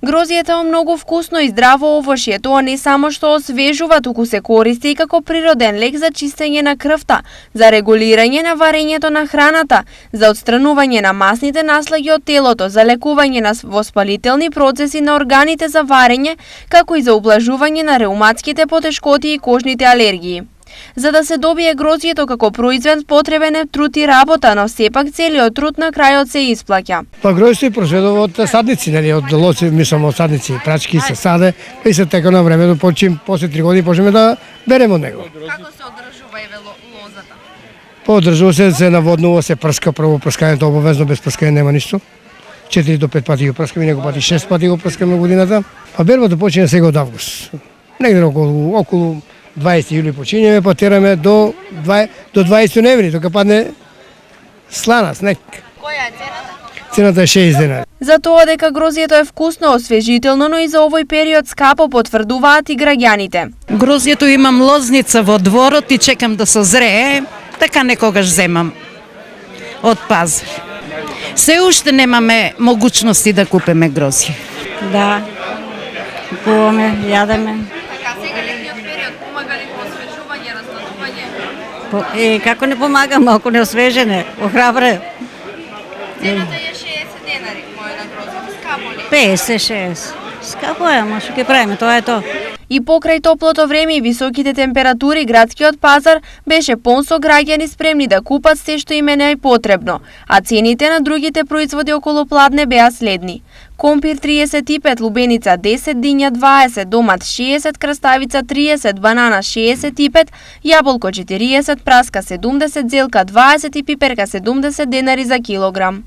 Грозието е многу вкусно и здраво овошје. Тоа не само што освежува, туку се користи и како природен лек за чистење на крвта, за регулирање на варењето на храната, за отстранување на масните наслаги од телото, за лекување на воспалителни процеси на органите за варење, како и за ублажување на реуматските потешкоти и кожните алергии. За да се добие грозието како производ потребен е труд и работа, но сепак целиот труд на крајот се исплаќа. Па грозието е произведува од садници, нели, од лоци, мислам од садници, прачки се саде, и се тека на времето, после 3 години почнеме да береме од него. Како се одржува лозата? Одржува се наводнува, се прска, прво прскањето обовезно, без прскање нема ништо. 4 до 5 пати го прскаме, некој пати 6 пати го прскаме годината. А бербата почне сега од август. Негде околу 20 јули почињеме, па тераме до 20 ноември, тока падне слана, снег. Која е цената? Цената е 6 денари. За тоа дека грозието е вкусно, освежително, но и за овој период скапо, потврдуваат и граѓаните. Грозието имам лозница во дворот и чекам да созрее, така некогаш земам од пазар. Се уште немаме могуćности да купиме грозие. Да, купуваме, јадеме. Така, сега летниот период помага ли во освежување, разтанување? Како не помагам ако не освежене, охрабре. Цената е 60 денари, моја на грозието, скапо ли? 50-60. Скапо е, ама што ќе правиме, тоа е тоа. И покрај топлото време и високите температури, градскиот пазар беше полн со граѓани спремни да купат се што им е најпотребно, а цените на другите производи околу Пладне беа следни. Компир 35, лубеница 10, диња 20, домат 60, краставица 30, банана 65, јаболко 40, праска 70, зелка 20 и пиперка 70 денари за килограм.